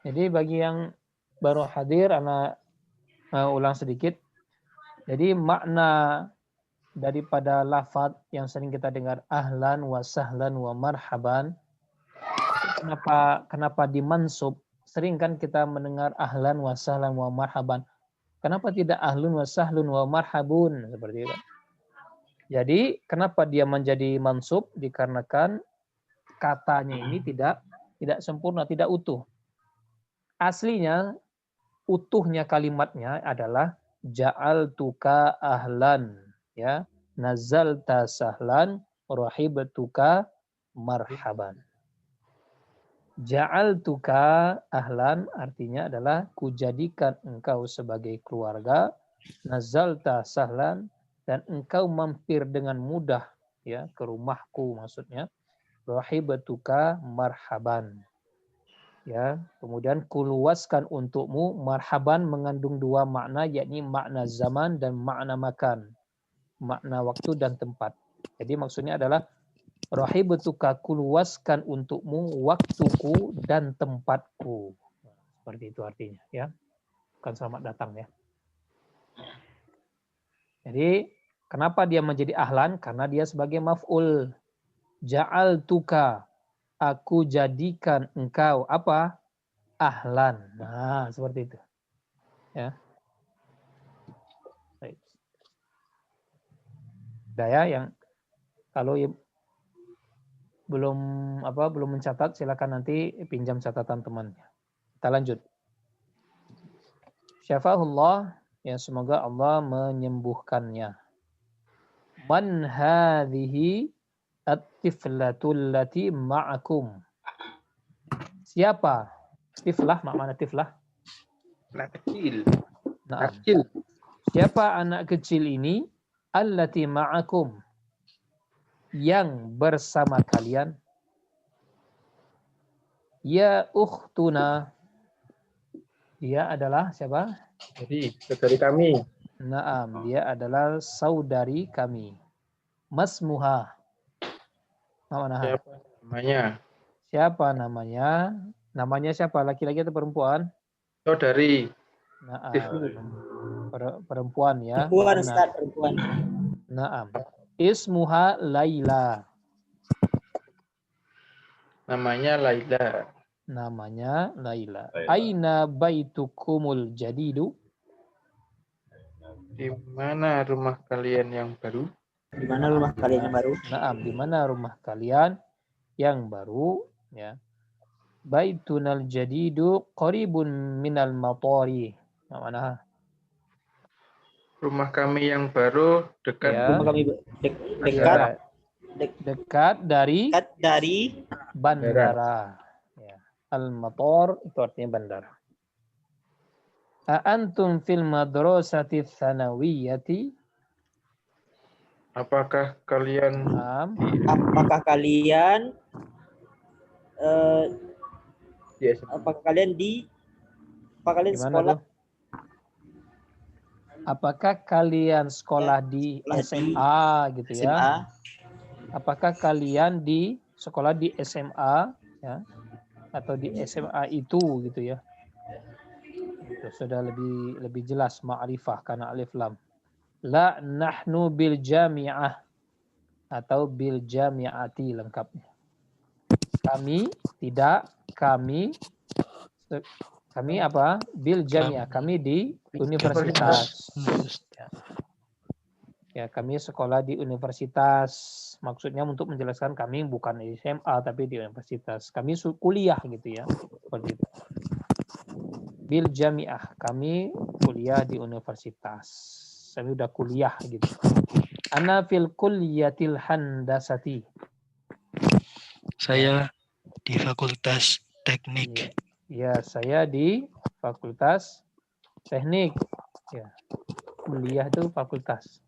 Jadi bagi yang baru hadir, anak ulang sedikit. Jadi makna daripada lafaz yang sering kita dengar ahlan wa sahlan wa marhaban, kenapa dimansub? Sering kan kita mendengar ahlan wa sahlan wa marhaban. Kenapa tidak ahlun wa sahlun wa marhabun seperti itu? Jadi kenapa dia menjadi mansub? Dikarenakan katanya ini tidak sempurna, tidak utuh. Aslinya utuhnya kalimatnya adalah ja'altuka ahlan, ya, nazalta sahlan, rahibtuka marhaban. Ja'altuka ahlan artinya adalah kujadikan engkau sebagai keluarga, nazalta sahlan, dan engkau mampir dengan mudah, ya, ke rumahku maksudnya, rahibtuka marhaban. Ya, kemudian kuluaskan untukmu. Marhaban mengandung dua makna, yakni makna zaman dan makna makan, makna waktu dan tempat. Jadi maksudnya adalah rahibtuka, kuluaskan untukmu waktuku dan tempatku. Seperti itu artinya, ya. Bukan selamat datang, ya. Jadi kenapa dia menjadi ahlan? Karena dia sebagai maf'ul. Ja'altuka, aku jadikan engkau apa? Ahlan. Nah, seperti itu. Ya. Baik. Daya yang kalau belum mencatat, silakan nanti pinjam catatan temannya. Kita lanjut. Syafahullah, ya, semoga Allah menyembuhkannya. Man hadhihi at-tiflatul lati ma'akum. Siapa? Tiflah, mana tiflah? Anak kecil. Nah, siapa anak kecil ini? Allati ma'akum, yang bersama kalian. Ya ukhtuna, dia adalah siapa? Jadi saudari kami. Naam, dia adalah saudari kami. Masmuha. Siapa namanya? Siapa namanya? Namanya siapa? Laki-laki atau perempuan? Saudari. Naam. Perempuan, ya. Perempuan, Ustaz, perempuan. Naam. Ismuha Laila. Namanya Laila. Namanya Laila. Aina baitukumul jadidu? Di mana rumah kalian yang baru? Di mana rumah kalian yang baru? Naam, di mana rumah kalian yang baru, ya. Baitunal jadidu qaribun minal matari. Mana? Rumah kami yang baru dekat. Ya. Rumah kami dekat dari bandara. Ya. Al-matar itu artinya bandara. Antum fil madrasati tsanawiyati? Apakah kalian sekolah? Apakah kalian sekolah di SMA gitu, ya? SMA. Apakah kalian di sekolah di SMA, ya? Atau di SMA itu gitu, ya? Itu sudah lebih jelas ma'rifah karena alif lam. La nahnu bil jami'ah atau bil jami'ati lengkapnya. Kami tidak, kami apa? Bil jami'ah, kami di universitas. Ya, kami sekolah di universitas. Maksudnya untuk menjelaskan kami bukan di SMA tapi di universitas. Kami kuliah gitu, ya. Seperti itu. Bil jami'ah, kami kuliah di universitas. Kami udah kuliah gitu. Ana fil kulliyatil handasati. Saya di Fakultas Teknik. Ya, saya di Fakultas Teknik. Ya. Kuliah itu fakultas.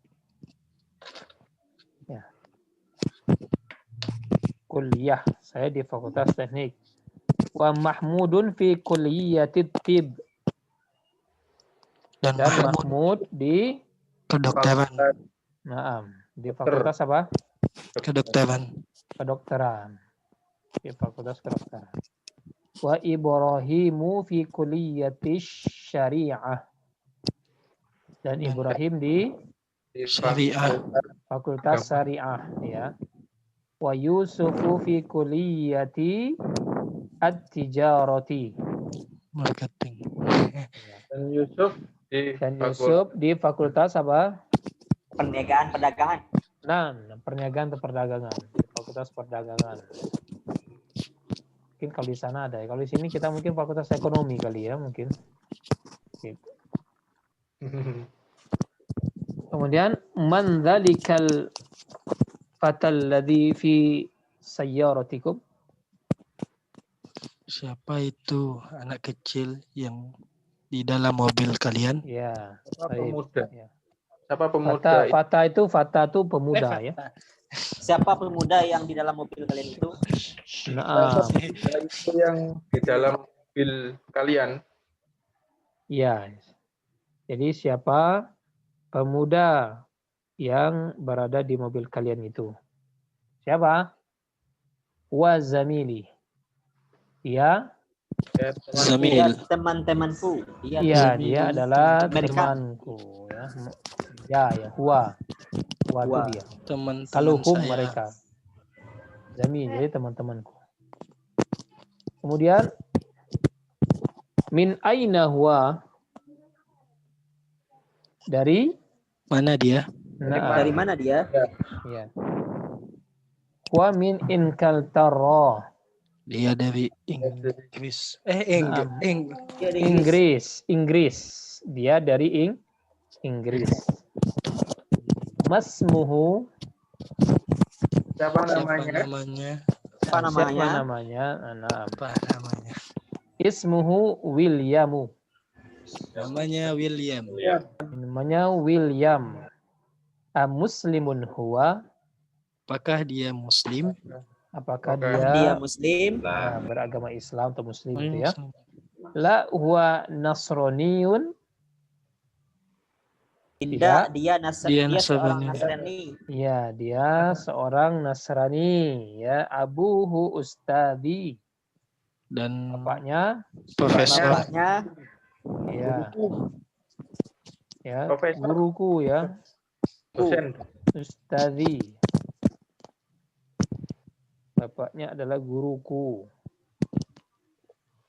Ya. Kuliah, saya di Fakultas Teknik. Wa Mahmudun fi kulliyatid tib. Dan Mahmud di kedokteran. Naam, di fakultas apa? Kedokteran. Kedokteran. Di fakultas kedokteran. Wa Ibrahimu fi kulliyati syariah. Dan Ibrahim di Di Syariah. fakultas syariah ya. Wa Yusufu fi kulliyati at-tijarati. Marketing. Dan Yusuf di Dan Yusuf di fakultas apa? Perniagaan, perdagangan. Nah, perniagaan atau perdagangan. Fakultas perdagangan. Mungkin kalau di sana ada ya. Kalau di sini kita mungkin fakultas ekonomi kali ya mungkin. Gitu. Kemudian man dzalikal fatal ladzi fi sayyaratikum? Siapa itu anak kecil yang di dalam mobil kalian? Ya. Siapa baik. pemuda? Ya. Siapa pemuda? Fata itu pemuda ya. Siapa pemuda yang di dalam mobil kalian itu? Nah, Itu yang di dalam mobil kalian. ya. Jadi siapa pemuda yang berada di mobil kalian itu? Siapa? Wa zamili. Ya, Ya, Zamil. Dia teman-temanku. Dia iya Zamili. dia adalah Mereka. temanku ya. Ya, ya, huwa. Huwa itu Huwa. dia. Teman-teman Kalau hum saya. mereka. Zamil jadi teman-temanku. Kemudian min aina huwa? Dari Mana dia? dari mana dia? Ya. Wa min Inkaltara. Dia dari Inggris. Naam. Dia di Inggris. Dia dari Inggris. Masmuhu. siapa Siapa namanya? namanya? Apa namanya? Siapa namanya? Naam. Apa namanya? Ismuhu Williamu. Namanya William. Namanya William. Muslimun huwa? Apakah dia Muslim? Apakah Apakah Dia dia Muslim. beragama Islam atau Muslim Oh, gitu ya? Muslim. La huwa Nasroniyun. Tidak, dia Dia seorang Nasrani. Nasrani. Ya, dia seorang Nasrani. Ya, abuhu ustadi. Dan Bapaknya, profesor. Bapaknya ya, ya, Profesor. guruku ya, Dosen. ustadi. Bapaknya adalah guruku.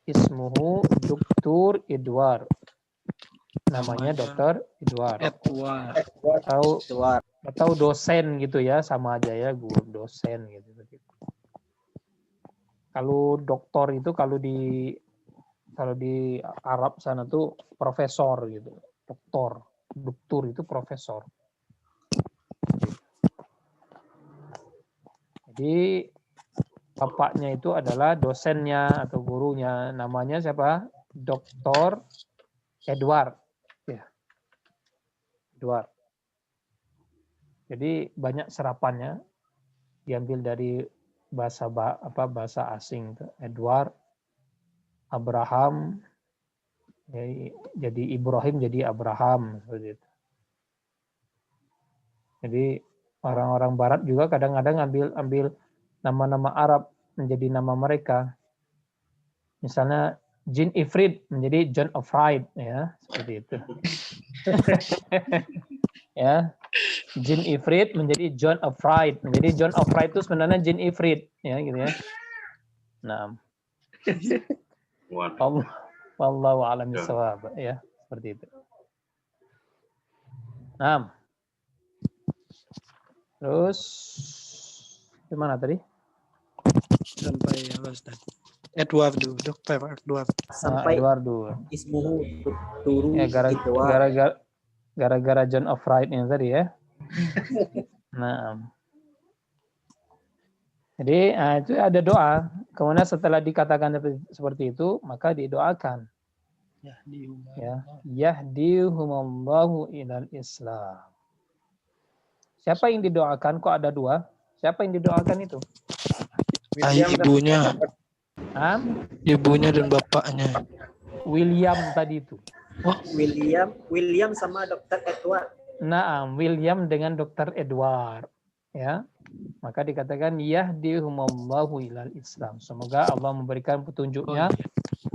Ismuhu Dr. Edward. Namanya Dr. Edward. Edward. Atau dosen gitu ya, sama aja ya, guru dosen gitu. Kalau doktor itu kalau di Arab sana tuh profesor gitu. Doktor itu profesor. Jadi bapaknya itu adalah dosennya atau gurunya. Namanya siapa? Dr. Edward. Ya. Edward. Jadi banyak serapannya diambil dari bahasa asing. Edward, Abraham, jadi Ibrahim jadi Abraham seperti itu. Jadi orang-orang Barat juga kadang-kadang ambil nama-nama Arab menjadi nama mereka. Misalnya Jin Ifrit menjadi John of Fright ya, seperti itu. Ya. Jin Ifrit menjadi John of Fright. Menjadi John of Fright itu sebenarnya Jin Ifrit ya gitu ya. Nah. Wallahu a'lam bishawab ya, seperti itu. Nah. Terus gimana tadi? Sampai apa Ustaz? Edward dulu, Dr. Edward. sampai Edward. ismuhu turu Ya, Edward. gara-gara John of Fright yang tadi ya. Nah. Jadi itu ada doa. Kemudian setelah dikatakan seperti itu, maka didoakan. Ya, yahdihumullahu ilal Islam. Siapa yang didoakan? Kok ada dua? Siapa yang didoakan itu? Ibunya. Ibunya dan bapaknya. William tadi itu. Oh, William sama Dr. Edward. Nah, William dengan Dr. Edward. ya, maka dikatakan yahdihumullahu ilal Islam. Semoga Allah memberikan petunjuknya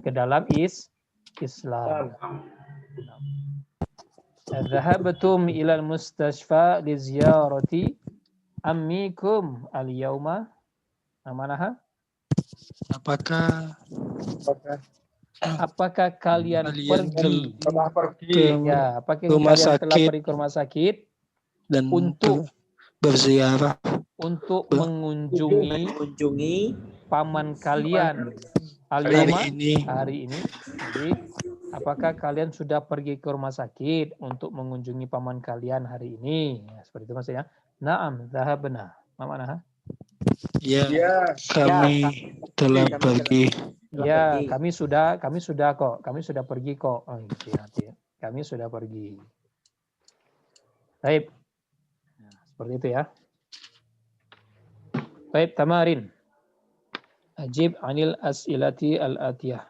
ke dalam Islam. Dhahabtum ilal mustashfa li ziyarati ammikum al-yauma. Amanaha? Apakah Apakah kalian kalian pergi? Telah pergi Ya, apakah rumah kalian telah sakit pergi ke rumah sakit dan untuk berziarah mengunjungi paman kalian hari al-yauma ini? hari ini? Jadi, apakah kalian sudah pergi ke rumah sakit untuk mengunjungi paman kalian hari ini? Ya, seperti itu maksudnya. Naam, dhahabna. Ma ma'naha? Ya, ya kami telah Kami pergi. Ya, pergi. kami sudah kok. Kami sudah pergi kok. Oh, gitu ya, nanti ya. Kami sudah pergi. Baik. Nah, seperti itu ya. Baik, tamarin. Ajib anil as'ilati al-atiyah.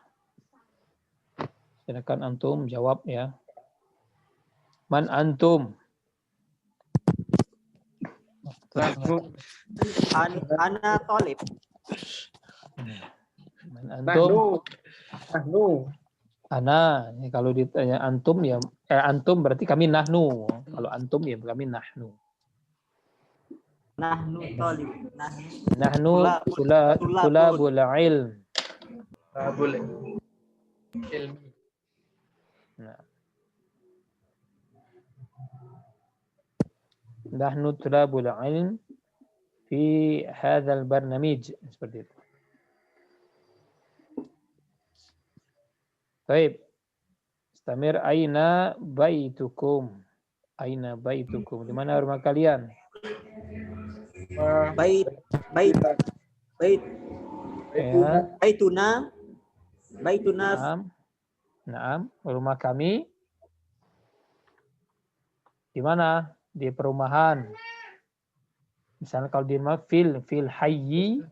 Silakan antum jawab ya. Man antum? nahnu Ana tolib. Man antum? nahnu Ana. Ini kalau ditanya antum ya, antum berarti kami nahnu. Kalau antum ya kami nahnu. Nahnu tolib. Nahnu tulabul ilm. boleh ilmi Nah. Nahnu tulabul ilm fi hadzal barnamij, seperti itu. Baik. Istamir aina baitukum. Aina baitukum. Di mana rumah kalian? Bait. Ya. Baituna. Naam. Rumah kami di mana? Di perumahan. Misalnya kalau di rumah fil hayyi.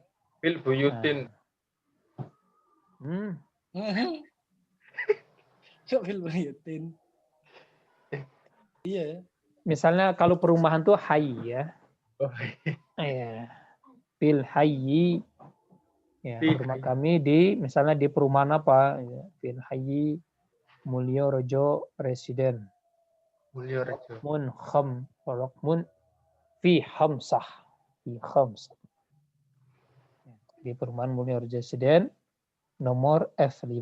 fil buyutin Iya. Misalnya kalau perumahan tuh hayy ya. oh, Ya. Fil hayyi. Ya, Fi rumah hayyi. kami misalnya di perumahan apa? Ya. Fil hayyi Mulyo Rejo Residen. Mulyo Rejo Rokmun fi khamsah. Di perumahan Mulyo Rejo Residen nomor F5.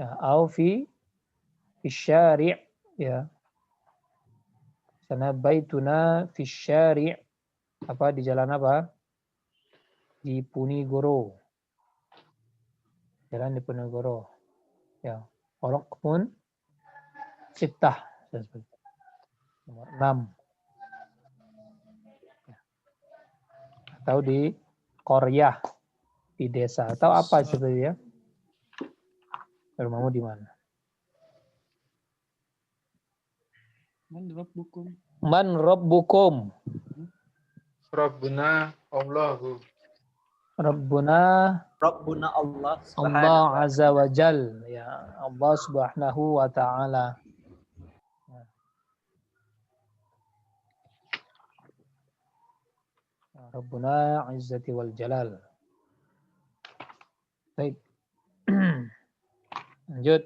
Ya, au fi syari' ya. Sana baituna fi syari', apa di jalan apa? Di Punigoro. Jalan di Punigoro. Ya, Rokmun Sittah. Nomor 6. Ya. Atau di Koryah, di desa. Atau apa sebetulnya? Rumahmu di mana? Man Rabbukum. Rabbuna Allahu Rabbuna Allah. Allah Azza wa Jal. Ya, Allah Subhanahu wa Ta'ala. Rabbuna Izzati wal Jalal. Baik. Lanjut.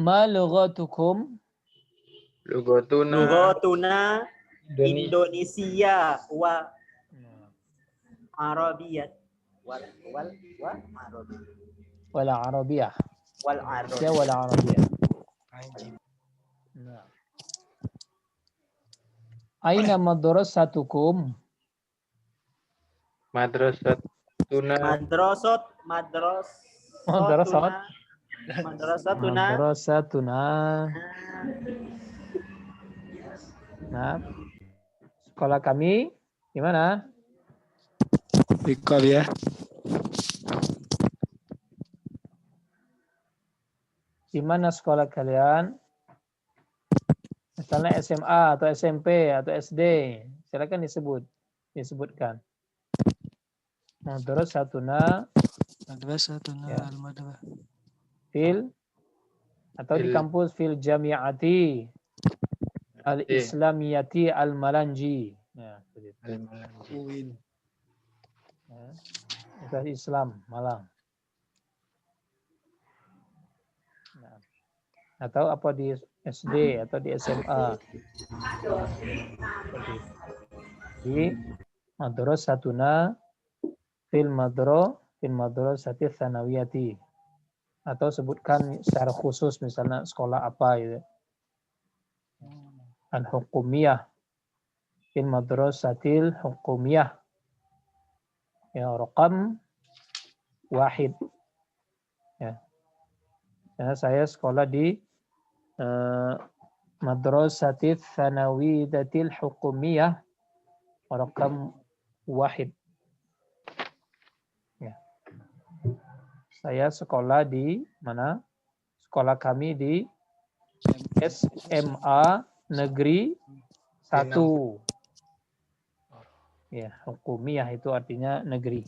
Ma lughatukum? Lughatuna Indonesia wa Arabiyat wal Arabiyah. wal Ya, wal Arabiyah. Nah. Aina madrasatukum? madrasatuna madrasatuna. Nah, sekolah kami di mana? Di Korea. Di mana sekolah kalian? Misalnya SMA atau SMP atau SD, silakan disebutkan. Madrasatuna ya. Al-Madrasah. Fil atau di kampus fil jami'ati. Al-Islamiyati Al-Malanji. Ya, begitu. Uin. Ya. Universitas Islam Malang. Nah. Atau apa di SD atau di SMA. Seperti itu. Di Madrasatuna fil madrasati tsanawiyati. Atau sebutkan secara khusus misalnya sekolah apa gitu. Al-Hukumiyah fil madrasatil hukumiyah. Ya, raqam 1. Ya. Karena saya sekolah di Madrasatil Tsanawiyatil Hukumiyah raqam 1. Ya. Saya sekolah di mana? Sekolah kami di SMA Negeri 1. Ya, hukumiyah itu artinya negeri.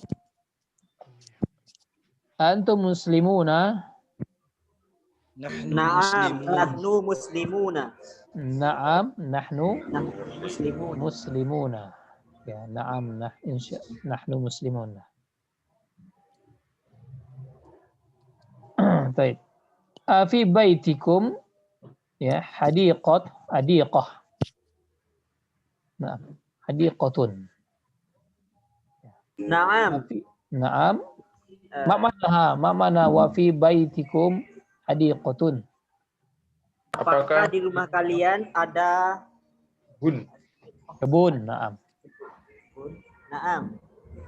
Antum muslimuna? Na'am, nahnu muslimuna. Na'am, nahnu Muslimun. muslimuna. Ya, na'am, nahnu muslimuna. Baik. Fi baitikum ya hadiqah. Nah, hadiqatun. Na'am. Na'am. Ma mana wa fi baitikum hadiqatun. Apakah di rumah kalian ada kebun? Na'am. Na'am.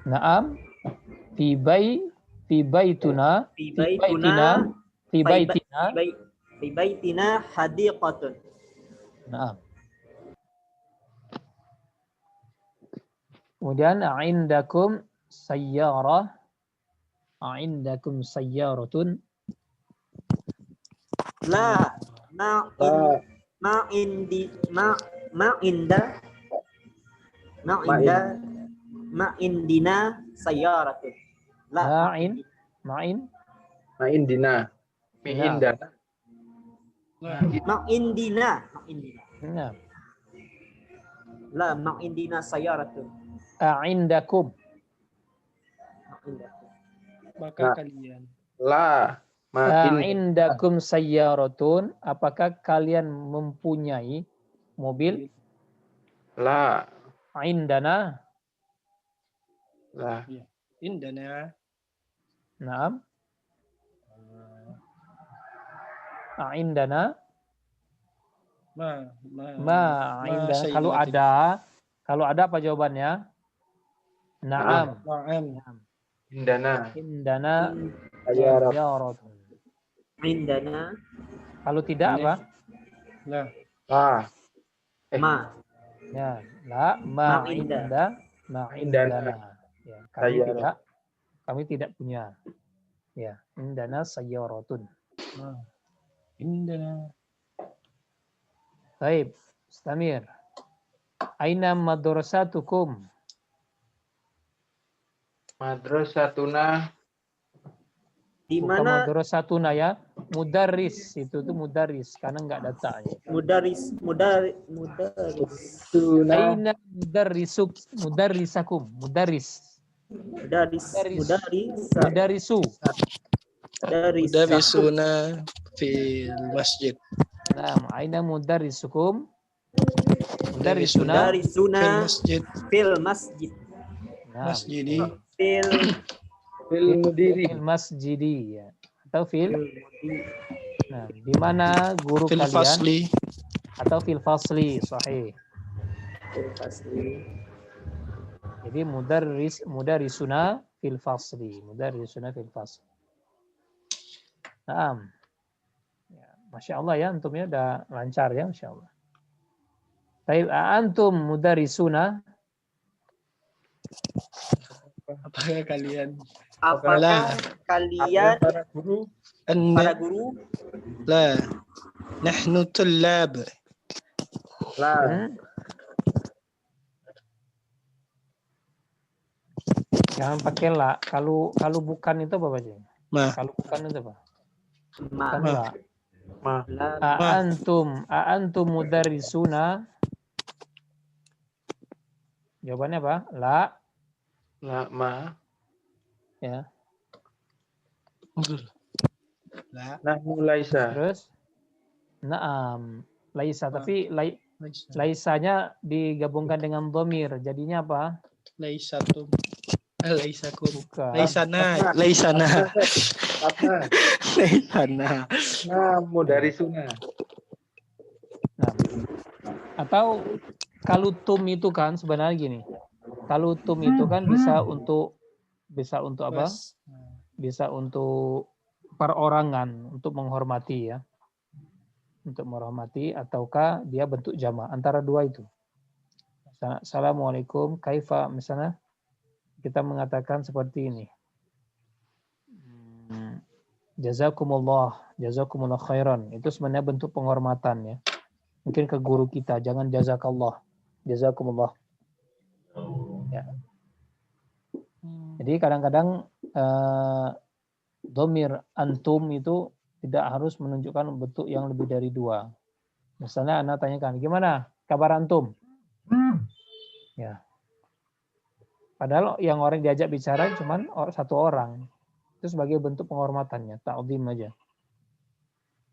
Na'am. Fi baitina hadiqatun. Na'am. Kemudian a'indakum sayyaratun. La ma'indina sayyaratun. Ma'indina. Nah. La ma'indina sayyaratun. A'indakum. Maka kalian. A'indakum sayyaratun. Apakah kalian mempunyai mobil? La. Indana. La. Indana. Naam. A'indana. Indana. Kalau ada apa jawabannya? Naam. Indana sayyaratun. Indana. Kalau tidak apa? La. Ya, la indana. Ya, kami tidak punya. Ya, indana sayyaratun. Indana. Baik, Istamir. Aina madrasatukum? Madrasatuna. Di Bukan mana madrasatuna ya, mudarris itu tuh mudarris karena enggak datanya. mudaris. Aina mudarrisakum? Mudarisu. Mudarrisuna fil masjid. Nah, aina mudarrisukum? Mudarisuna fil masjid. Nah, Masjidi. Fil masjidi ya. Atau fil. Nah, di mana guru Fil kalian? fasli. Atau fil fasli, sahih. Jadi mudarisuna fil fasli. Naam. Ya, Masya Allah ya, antum ya udah lancar ya, Masya Allah. Baik, antum mudarisuna. Apakah kalian? Apakah kalian para guru? para guru? La. Nahnu tullab. Jangan pakai la. Kalau bukan itu apa bacanya? Ma. Kalau bukan itu apa? Ma. Bukan la. Ma. A'antum mudarrisuna. Jawabannya apa? La. La ma. Ya. La. Nahnu laisa. Terus na'am. Laisa. Ma. Tapi laisanya digabungkan dengan dhamir. Jadinya apa? Laisatum. Laisakum. Bukan. Laisana. Karena Laisana. namu dari sunnah. Nah. Atau kalutum itu kan sebenarnya gini. Kalutum itu kan bisa untuk apa? Bisa untuk perorangan, untuk menghormati ya. Untuk menghormati ataukah dia bentuk jama', antara dua itu. Assalamualaikum, kaifa misalnya kita mengatakan seperti ini. Jazakumullah khairan. Itu sebenarnya bentuk penghormatan ya. Mungkin ke guru kita, jangan jazakallah. Jazakumullah. Ya. Jadi kadang-kadang dhamir antum itu tidak harus menunjukkan bentuk yang lebih dari dua. Misalnya Anda tanyakan, gimana kabar antum? Ya. Padahal yang orang diajak bicara cuman satu orang. Itu sebagai bentuk penghormatannya, ta'zim aja.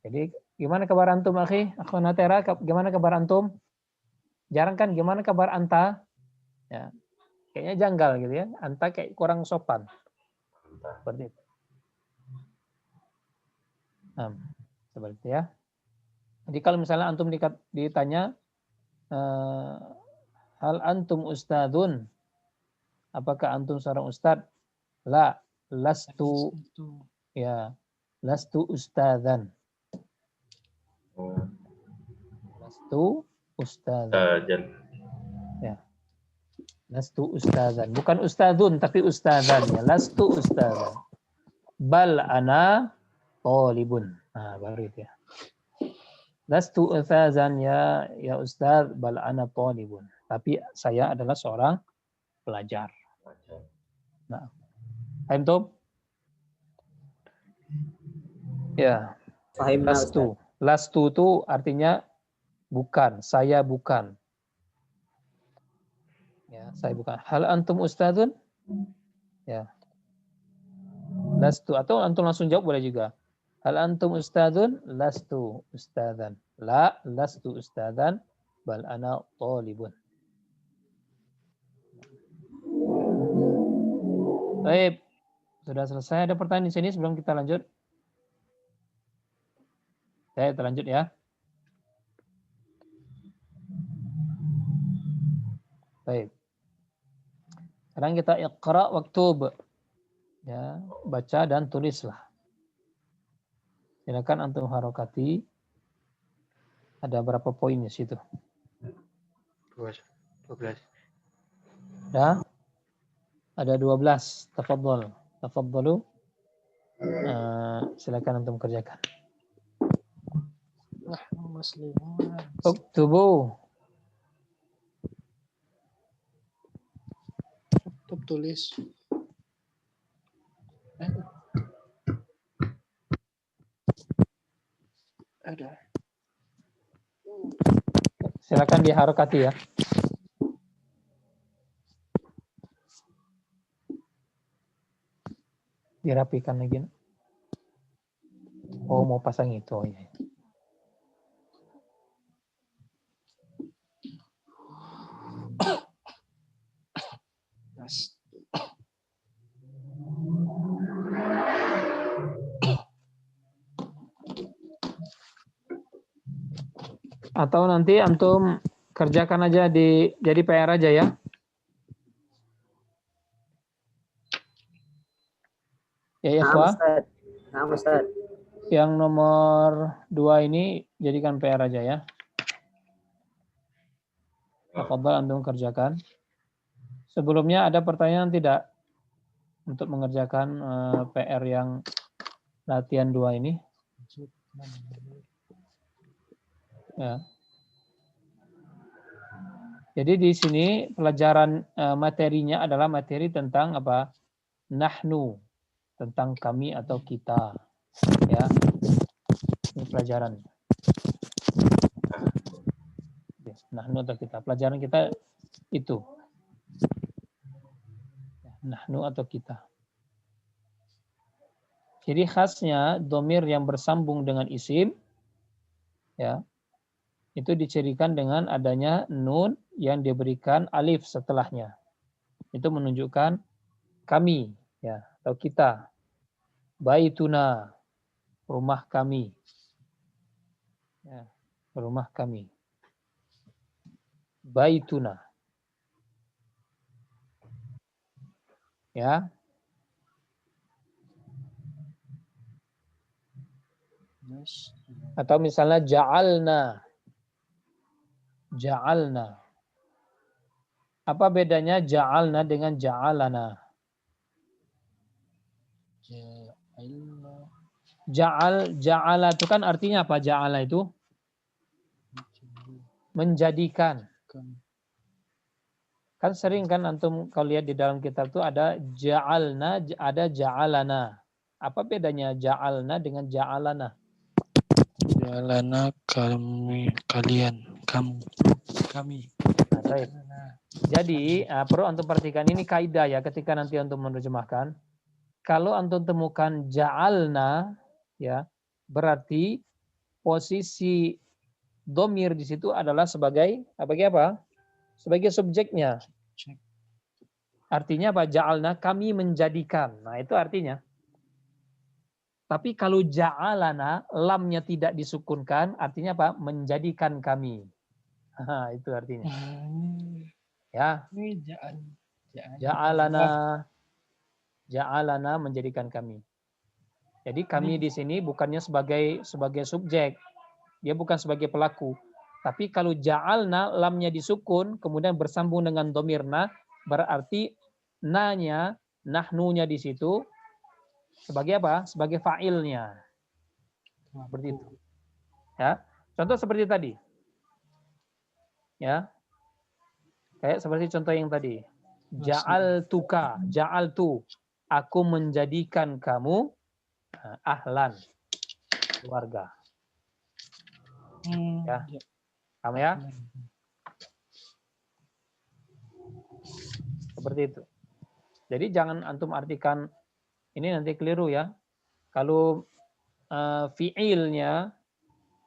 Jadi, gimana kabar antum, akhi? Akhwana Tera, gimana kabar antum? Jarang kan gimana kabar anta? Ya. Kayaknya janggal gitu ya. Anta kayak kurang sopan. Seperti itu. Nah, seperti itu ya. Jadi kalau misalnya antum ditanya hal antum ustadzun? Apakah antum seorang ustadz? La, lastu ya, lastu ustadzan. Lastu ustadzan. Ya. Lastu ustadzan. Bukan ustadzun tapi ustadzan ya. Lastu ustadzan. Bal ana talibun. Nah, baru itu ya. Lastu ustadzan ya ustadz, bal ana talibun. Tapi saya adalah seorang pelajar. Nah, paham tuh? Ya. Lastu. Lastu itu artinya bukan, saya bukan. Ya, saya bukan. Hal antum ustadzun? Ya. Lastu atau antum langsung jawab boleh juga. Hal antum ustadzun? Lastu ustadzan. La, lastu ustadzan, bal ana talibun. Baik. Sudah selesai. Ada pertanyaan di sini sebelum kita lanjut? Saya lanjut ya. Baik. Sekarang kita iqra waktub. Ya, baca dan tulislah. Silakan antum harokati. Ada berapa poin di situ? 12. Ya. Ada 12. Tafadhol. Tafadhalu. Silakan antum kerjakan. Uktubu. Tulis. Ada. Silakan diharokati ya. Dirapikan lagi. Oh, mau pasang itu. Oh, iya. Atau nanti antum kerjakan aja jadi PR aja ya. Ya, ikhwah. Nah, Ustaz. Yang nomor 2 ini jadikan PR aja ya. Tafadhol antum kerjakan. Sebelumnya ada pertanyaan tidak untuk mengerjakan PR yang latihan 2 ini? Ya. Jadi di sini pelajaran materinya adalah materi tentang apa? Nahnu, tentang kami atau kita. Ya. pelajaran. Nahnu atau kita. Pelajaran kita itu. Nahnu atau kita. Jadi khasnya domir yang bersambung dengan isim, ya, itu dicirikan dengan adanya nun yang diberikan alif setelahnya. Itu menunjukkan kami, ya, atau kita. Baituna, rumah kami. Ya, rumah kami. Baituna. Ya. Atau misalnya ja'alna. Ja'alna. Apa bedanya ja'alna dengan ja'alana? Ja'ala itu kan artinya apa? Ja'ala itu menjadikan. Kan sering kan antum kalau lihat di dalam kitab itu ada ja'alna, ada ja'alana. Apa bedanya ja'alna dengan ja'alana? Ja'alana kami, kalian, kamu, kami. Nah, jadi perlu antum perhatikan ini kaidah ya ketika nanti antum menerjemahkan. Kalau antum temukan ja'alna, ya, berarti posisi domir di situ adalah sebagai apa? Sebagai subjeknya. Artinya apa? Ja'alna, kami menjadikan. Nah, itu artinya. Tapi kalau ja'alana, lamnya tidak disukunkan, artinya apa? Menjadikan kami. Nah, itu artinya. Ya. Ja'alana menjadikan kami. Jadi kami di sini bukannya sebagai subjek. Dia bukan sebagai pelaku. Tapi kalau ja'alna, lamnya disukun, kemudian bersambung dengan domirna, berarti na-nya, nahnu-nya di situ, sebagai apa? Sebagai fa'ilnya. Seperti itu. Ya. Contoh seperti tadi. Ya. Kayak seperti contoh yang tadi. Ja'altuka, ja'altu. Aku menjadikan kamu ahlan, keluarga. Ya. Kamu ya? Seperti itu. Jadi jangan antum artikan, ini nanti keliru ya. Kalau fi'ilnya,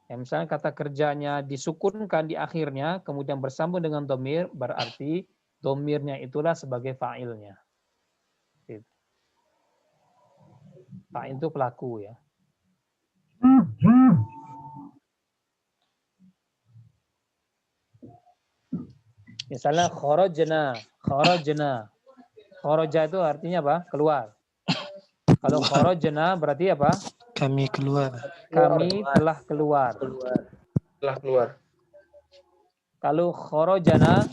ya misalnya kata kerjanya disukunkan di akhirnya, kemudian bersambung dengan domir, berarti domirnya itulah sebagai fa'ilnya. Fa'il itu pelaku ya. Misalnya kharajna. Kharaja itu artinya apa? Keluar. Kalau kharajna berarti apa? Kami keluar. Kami telah keluar. Telah keluar. Kalau kharajna,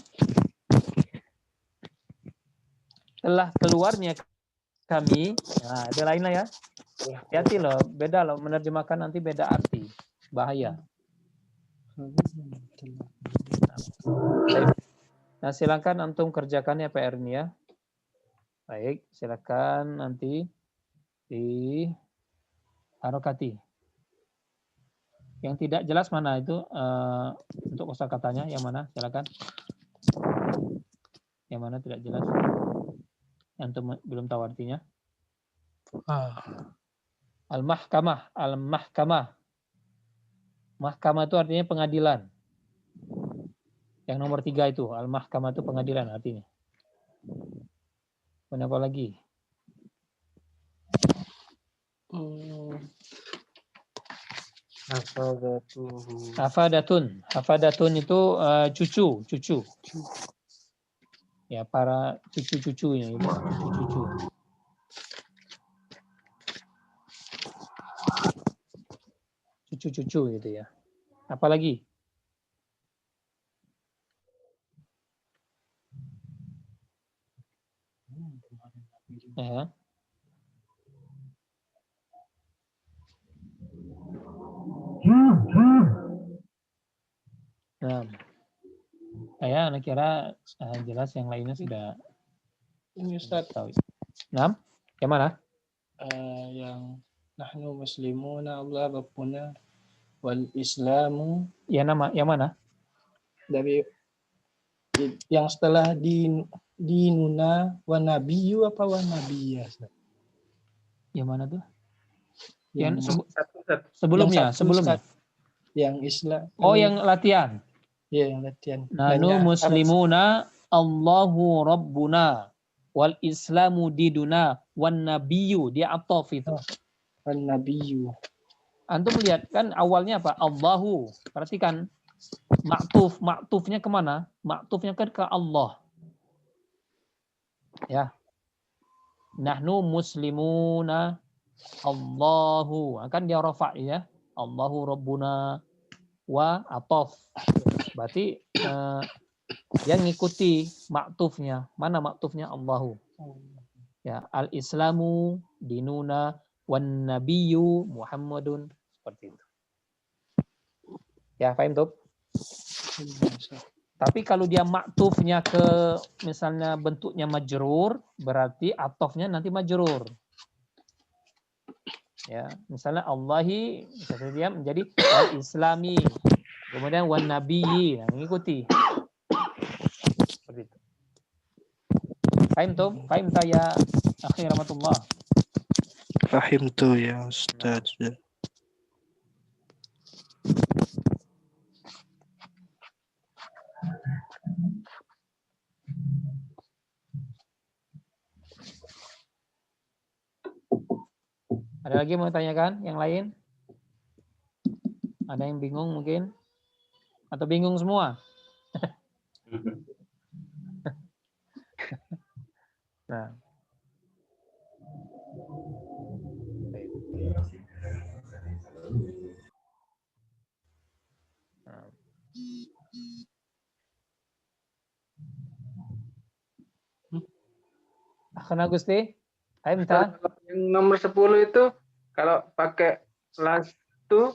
telah keluarnya kami. Nah, itu lain lah ya. Hati loh, beda loh. Menerjemahkan nanti beda arti. Bahaya. Nah, silakan antum kerjakan ya PR ini ya. Baik, silakan nanti di harokati. Yang tidak jelas mana itu untuk kosakatanya yang mana? Silakan. Yang mana tidak jelas? Yang antum belum tahu artinya? Al-mahkamah, al-mahkamah. Mahkamah itu artinya pengadilan. Yang nomor 3 itu, al-mahkamah itu pengadilan artinya. Kenapa lagi? Hafadatun itu cucu. Ya, para cucu-cucunya itu, cucu-cucu. Cucu-cucu gitu ya. Apalagi? Ya. Nah, saya kira jelas, yang lainnya sudah Ini Ustaz. tahu. Nah, yang mana? Yang nahnu muslimuna Allah Rabbuna wal Islamu Ya nama yang mana? dari yang setelah dinuna wa nabiyyu apa wa nabiyya? Yang mana tuh? Yang Sebelumnya, yang satu, sebelumnya. Ustaz. Yang Islam. Oh, yang latihan. Ya, yang latihan. Nanu muslimuna Allahu Rabbuna wal Islamu diduna wan nabiyyu, dia ataf itu. Wan nabiyyu. Antum lihat kan awalnya apa? Allahu. Perhatikan maktufnya kemana? Maktufnya kan ke Allah. Ya. Nahnu muslimuna Allahu. Kan dia rafa ya. Allahu Rabbuna wa ataf. Berarti dia ngikuti maktufnya. Mana maktufnya? Allahu. Ya, al-Islamu dinuna wan nabiyyu Muhammadun, seperti itu. Ya, paham tuh? Tapi kalau dia maktufnya ke misalnya bentuknya majrur, berarti atofnya nanti majrur. Ya, misalnya Allahi bisa dia menjadi al-Islami. Kemudian wan nabiyyi, nah, mengikuti. Seperti itu. Paham tuh? Paham tak ya akhi rahmatullah? Fahim tuh ya Ustaz. Ada lagi mau tanyakan yang lain? Ada yang bingung mungkin? Atau bingung semua? Nah. Akhana Gusti, ayo minta. Yang nomor 10 itu kalau pakai las itu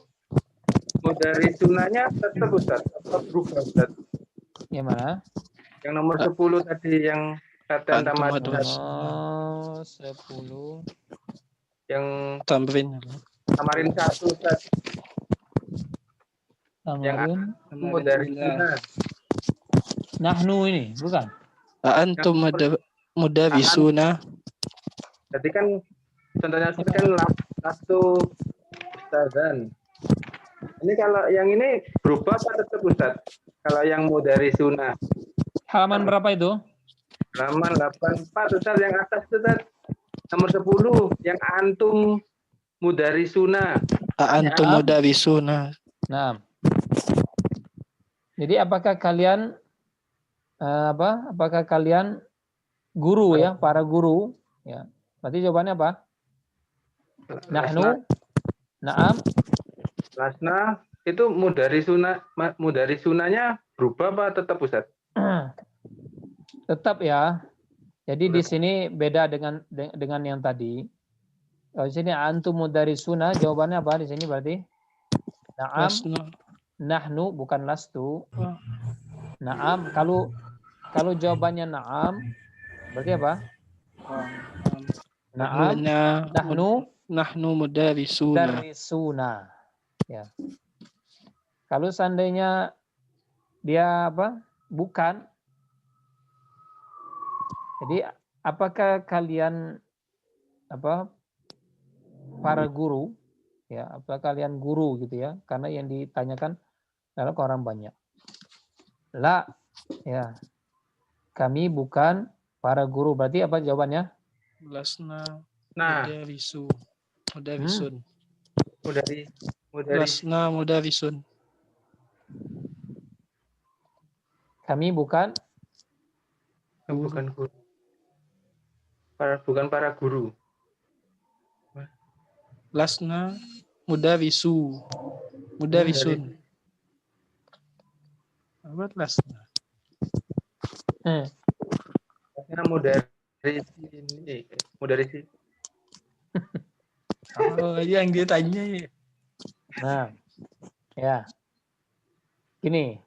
dari sunanya tetap Ustaz, tetap berubah Ustaz. Yang mana? Yang nomor 10 tadi yang latihan tamat. Oh, 10. Yang Tamrin. tamarin 1 Ustaz. Tamarin. Yang dari sunah. Nahnu ini, bukan? Antum mudarisuna. Jadi kan contohnya kan lastu ustazan. Ini kalau yang ini berubah apa tetap Ustaz? Kalau yang dari sunah. Halaman berapa itu? Halaman 84 Ustaz, yang atas Ustaz. Nomor 10 yang antum mudarisuna. Antum mudarisuna. Nah. Jadi apakah kalian apakah kalian guru ya, para guru ya. Berarti jawabannya apa? Nahnu. Naam. Lasna itu mudari sunanya berubah apa tetap Ustaz? Tetap ya. Jadi di sini beda dengan yang tadi. Kalau di sini antum mudarisuna, jawabannya apa di sini berarti? Naam. Nahnu bukan lastu. Naam, kalau jawabannya naam berarti apa? Naam. Nahnu mudarisuna. Ya. Kalau seandainya dia apa? Bukan. Jadi apakah kalian para guru ya, apakah kalian guru gitu ya? Karena yang ditanyakan adalah ke orang banyak. La ya. Kami bukan para guru. Berarti apa jawabannya? Lasna Mudarisun. Lasna mudarisun. Kami bukan guru. Bukan para guru. Lasna mudarisun. Apa lasna? Mudarisi. Oh, yang dia tanya ya. Nah, ya. Gini.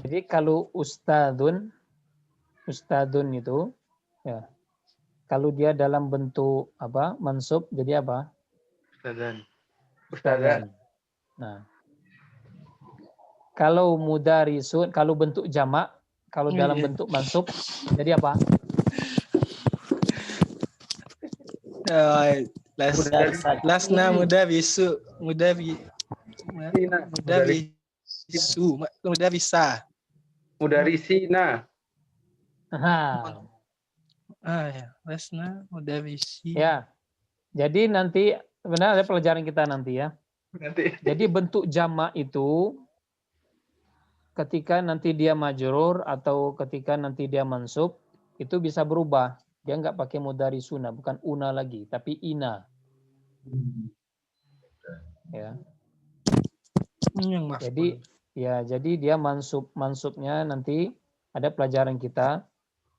Jadi kalau ustadun itu ya. Kalau dia dalam bentuk mansub jadi apa? Ustadzan. Nah, Kalau mudarisun, kalau bentuk jamak, kalau dalam Iya. bentuk mansub, jadi apa? Lasna mudarisu. Sina. Mudarisa. Mudarisina. Nah, Ya. Lasna mudarisi. ya. Jadi nanti sebenarnya ada pelajaran kita nanti ya. Nanti. Jadi bentuk jamak itu ketika nanti dia majrur atau ketika nanti dia mansub itu bisa berubah. Dia nggak pakai mudarisuna, bukan una lagi, tapi ina. Ya. Yang Jadi jadi dia mansubnya nanti ada pelajaran kita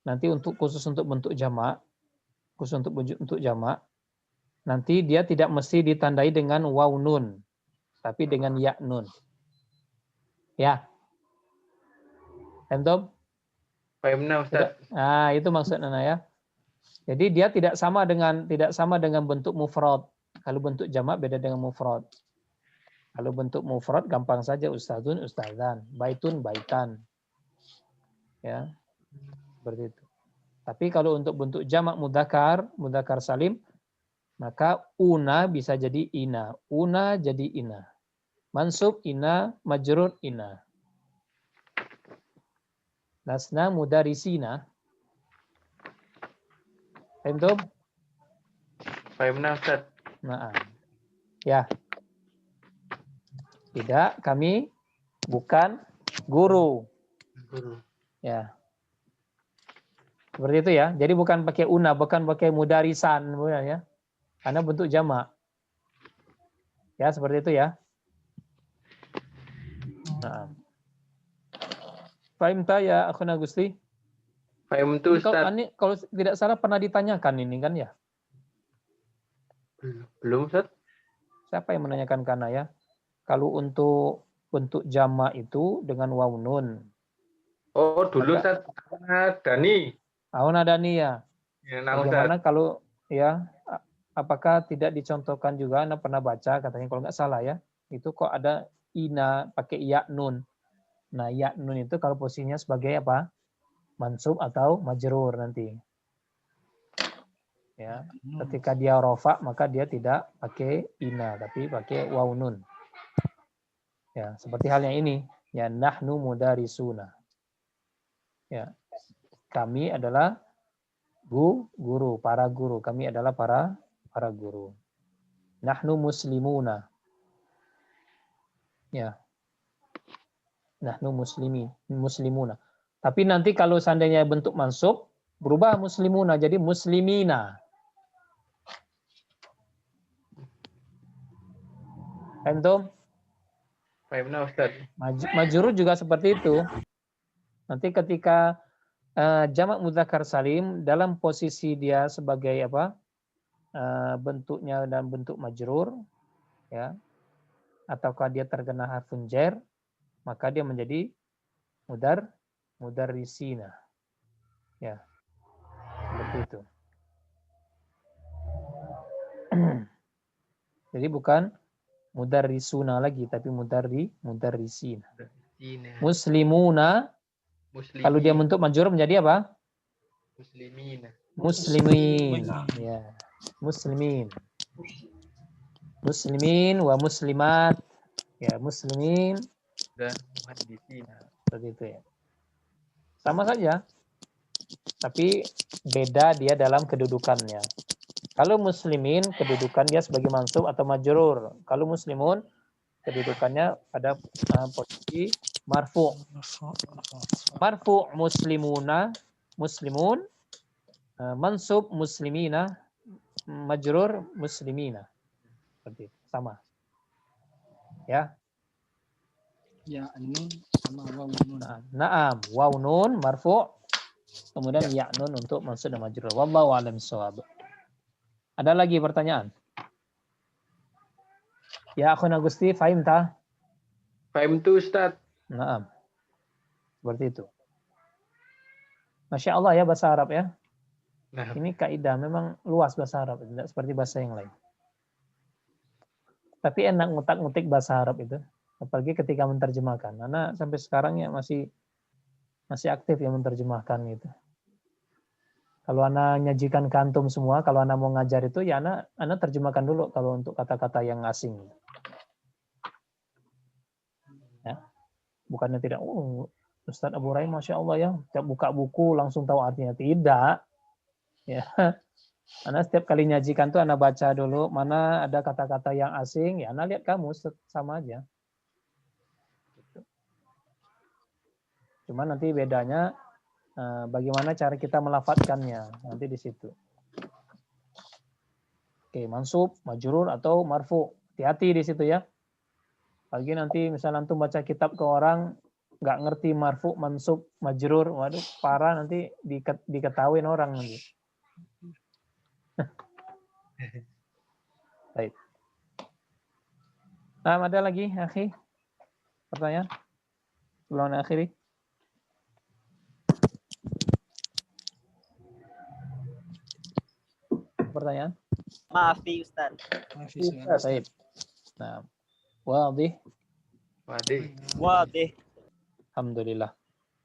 nanti khusus untuk bentuk jamak, nanti dia tidak mesti ditandai dengan waw nun, tapi dengan ya nun. Ya. Entom? Fahimna Ustaz. Nah, itu maksudnya ya. Jadi dia tidak sama dengan bentuk mufrad. Kalau bentuk jamak beda dengan mufrad. Kalau bentuk mufrad gampang saja ustadzun, ustadzan, baitun, baitan. Ya. Seperti itu. Tapi kalau untuk bentuk jamak mudzakkar salim, maka una bisa jadi ina, una jadi ina. Mansub ina, majrur ina. Lasna mudarisina. Paham? Fahimna Ustaz. Nah, ya. Tidak, kami bukan guru. Ya. Seperti itu ya. Jadi bukan pakai una, bukan pakai mudarisan ya. Karena bentuk jamak. Ya, seperti itu ya. Nah. Fahimta ya akhuna Gusti? Fahimtu Ustaz. Kalau tidak salah pernah ditanyakan ini kan ya? Belum Ustaz. Siapa yang menanyakan kana ya? Kalau untuk bentuk jamak itu dengan waw nun. Oh, dulu Ustaz. Dani. Auna Dani ya. Bagaimana kalau ya apakah tidak dicontohkan juga? Anda pernah baca katanya kalau nggak salah ya. Itu kok ada ina pakai ya nun. Nah, ya nun itu kalau posisinya sebagai apa? Mansub atau majrur nanti. Ya, ketika dia rofa maka dia tidak pakai ina tapi pakai waw nun. Ya, seperti halnya ini, ya nahnu mudarisuna. Ya. Kami adalah guru, para guru. Kami adalah para guru. Nahnu muslimuna. Ya. Nahnu muslimuna. Tapi nanti kalau seandainya bentuk mansub, berubah muslimuna jadi muslimina. Antum? Fahimna Ustaz. Majrur juga seperti itu. Nanti ketika jamak mudzakkar salim dalam posisi dia sebagai apa? Bentuknya dan bentuk majrur, ya. Ataukah dia terkena harfun jar, maka dia menjadi mudarrisina. Ya. Seperti itu. Jadi bukan mudarrisuna lagi tapi mudarrisina. Muslimuna. Kalau dia bentuk majrur menjadi apa? Muslimin. Ya. Muslimin wa muslimat. Ya, muslimin dan muhadditsina. Seperti itu ya. Sama saja. Tapi beda dia dalam kedudukannya. Kalau muslimin kedudukan dia sebagai mansub atau majrur. Kalau muslimun kedudukannya pada posisi marfu. Marfu muslimun, mansub muslimina, majrur muslimina. Seperti itu, sama. Ya. Ya, nun sama waw nun. Naam, waw nun marfu, kemudian ya nun untuk mansub dan majrur. Wallahu a'lam bishawab. Ada lagi pertanyaan? Ya, akhuna Gusti, fahim ta? Fahim tu Ustaz. Naam. Seperti itu. Masya Allah ya bahasa Arab ya. Nah. Ini kaidah memang luas bahasa Arab, tidak seperti bahasa yang lain. Tapi enak ngutak-ngutik bahasa Arab itu. Apalagi ketika menerjemahkan. Anak sampai sekarang ya masih aktif ya menerjemahkan gitu. Kalau anak nyajikan ke antum semua, kalau anak mau ngajar itu ya anak terjemahkan dulu kalau untuk kata-kata yang asing. Ya. Bukannya tidak, Ustadz Abu Rai Masya Allah ya, setiap buka buku langsung tahu artinya. Tidak. Ya. Anak setiap kali nyajikan tuh anak baca dulu, mana ada kata-kata yang asing, ya anak lihat kamus, sama aja. Cuma nanti bedanya bagaimana cara kita melafadzkannya, nanti di situ. Oke, mansub, majrur, atau marfu. Hati-hati di situ ya. Lagi nanti misalnya antum baca kitab ke orang, nggak ngerti marfu, mansub, majrur, waduh parah, nanti diketahuin orang nanti. Baik. Ada lagi, akhi? Pertanyaan? Sebelum akhiri? Pertanyaan? Maaf, Ustaz. Baik. Nah, wadih. Wadih. Alhamdulillah.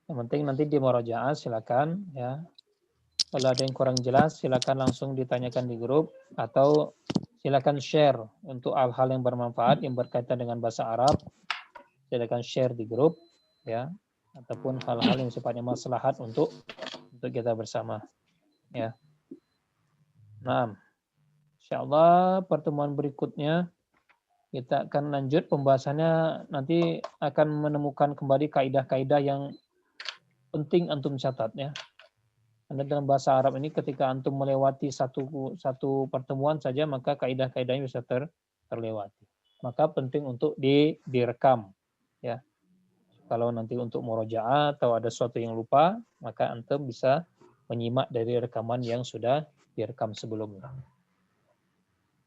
Yang penting nanti di murojaah silakan ya. Kalau ada yang kurang jelas silakan langsung ditanyakan di grup atau silakan share untuk hal-hal yang bermanfaat yang berkaitan dengan bahasa Arab. Silakan share di grup ya, ataupun hal-hal yang sifatnya maslahat untuk kita bersama ya. Nah, insyaallah pertemuan berikutnya kita akan lanjut pembahasannya, nanti akan menemukan kembali kaidah-kaidah yang penting antum catat ya. Karena dalam bahasa Arab ini ketika antum melewati satu pertemuan saja maka kaidah-kaidahnya bisa terlewati. Maka penting untuk direkam ya. Kalau nanti untuk murojaah atau ada sesuatu yang lupa, maka antum bisa menyimak dari rekaman yang sudah direkam sebelumnya.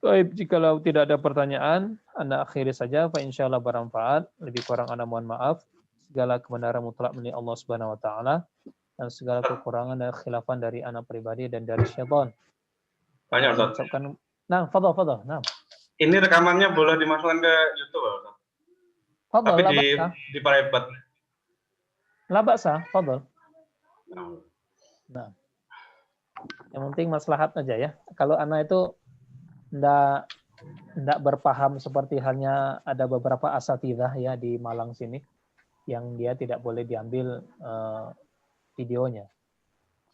Baik, jikalau tidak ada pertanyaan, Anda akhiri saja. Fa insyaallah bermanfaat. Lebih kurang Anda mohon maaf. Segala kebenaran mutlak milik Allah Subhanahu wa taala dan segala kekurangan dan khilafan dari anak pribadi dan dari syaitan. Banyak, Ustaz. Nah, fadhal. Nah. Ini rekamannya boleh dimasukkan ke YouTube, Ustaz. Fadhal, tapi di private. La ba'sa, fadhal. Nah. Yang penting maslahat aja ya. Kalau anak itu tidak berpaham seperti halnya ada beberapa asatidzah ya di Malang sini yang dia tidak boleh diambil videonya.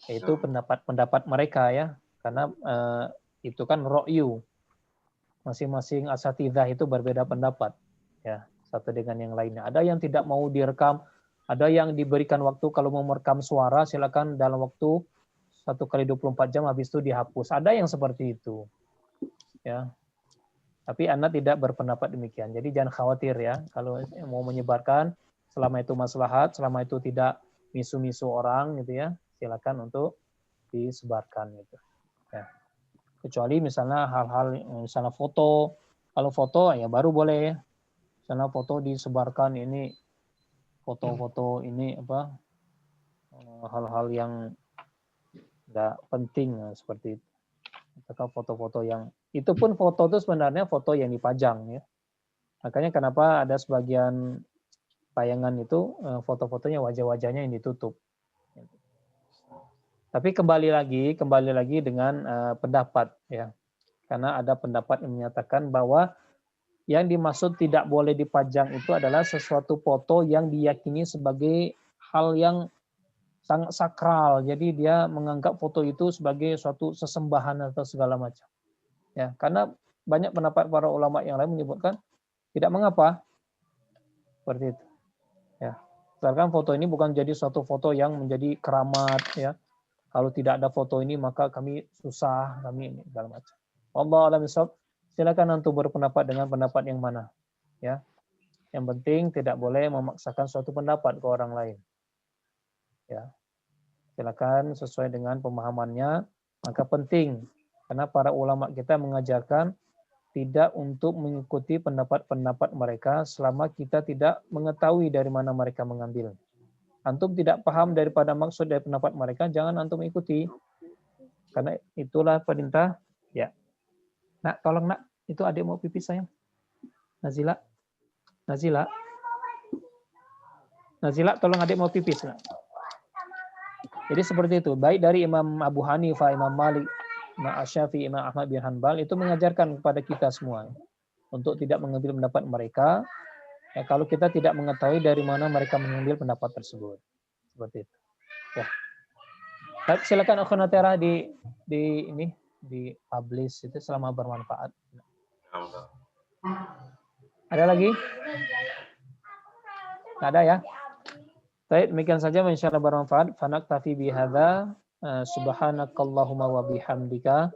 Itu pendapat mereka ya, karena itu kan ro'yu. Masing-masing asatidzah itu berbeda pendapat ya, satu dengan yang lainnya. Ada yang tidak mau direkam, ada yang diberikan waktu kalau mau merekam suara silakan dalam waktu 1x24 jam habis itu dihapus. Ada yang seperti itu. Ya. Tapi Anda tidak berpendapat demikian. Jadi jangan khawatir ya kalau mau menyebarkan, selama itu maslahat, selama itu tidak misu-misu orang gitu ya, silakan untuk disebarkan gitu. Ya. Kecuali misalnya hal-hal misalnya foto, kalau foto ya baru boleh ya. Misalnya foto disebarkan ini foto-foto ini apa hal-hal yang enggak penting seperti itu. Atau foto-foto yang itu pun foto itu sebenarnya foto yang dipajang ya. Makanya kenapa ada sebagian tayangan itu foto-fotonya wajah-wajahnya yang ditutup. Tapi kembali lagi dengan pendapat ya. Karena ada pendapat yang menyatakan bahwa yang dimaksud tidak boleh dipajang itu adalah sesuatu foto yang diyakini sebagai hal yang sangat sakral. Jadi dia menganggap foto itu sebagai suatu sesembahan atau segala macam. Ya, karena banyak pendapat para ulama yang lain menyebutkan tidak mengapa seperti itu. Ya, misalkan foto ini bukan jadi suatu foto yang menjadi keramat. Ya, kalau tidak ada foto ini maka kami susah, kami ini segala macam. Wallahu a'lam bishawab. Silakan antum berpendapat dengan pendapat yang mana. Ya, yang penting tidak boleh memaksakan suatu pendapat ke orang lain. Ya, silakan sesuai dengan pemahamannya. Maka penting karena para ulama kita mengajarkan tidak untuk mengikuti pendapat-pendapat mereka selama kita tidak mengetahui dari mana mereka mengambil. Antum tidak paham daripada maksud dari pendapat mereka, jangan antum ikuti. Karena itulah perintah. Ya. Nak, tolong nak, itu adik mau pipis sayang. Nazila. Nazila, tolong adik mau pipis. Nak. Jadi seperti itu. Baik dari Imam Abu Hanifah, Imam Malik, Imam Asy-Syafi'i, Imam Ahmad bin Hanbal itu mengajarkan kepada kita semua untuk tidak mengambil pendapat mereka. Ya, kalau kita tidak mengetahui dari mana mereka mengambil pendapat tersebut. Seperti itu. Ya. Silakan Akhunatera di publish itu selama bermanfaat. Ada lagi? Nggak ada ya? Baik, demikian saja insyaallah bermanfaat. Fanaktafi bihadza. Subhanakallahumma wa bihamdika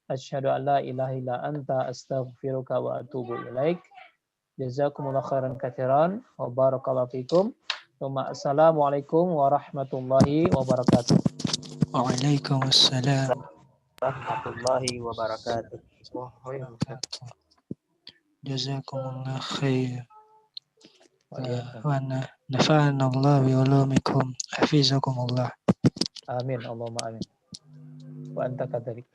asyhadu an la ilaha illa anta astaghfiruka wa atubu ilaik. Jazakumullahu khairan katsiran wa barakallahu fikum. Assalamualaikum warahmatullahi wabarakatuh. Waalaikumsalam Warahmatullahi wabarakatuh. jazakumullah khair wa nafa'ana Allah bi ulumikum hafizakumullah. Amin Allahumma amin. Wa anta kadzalik.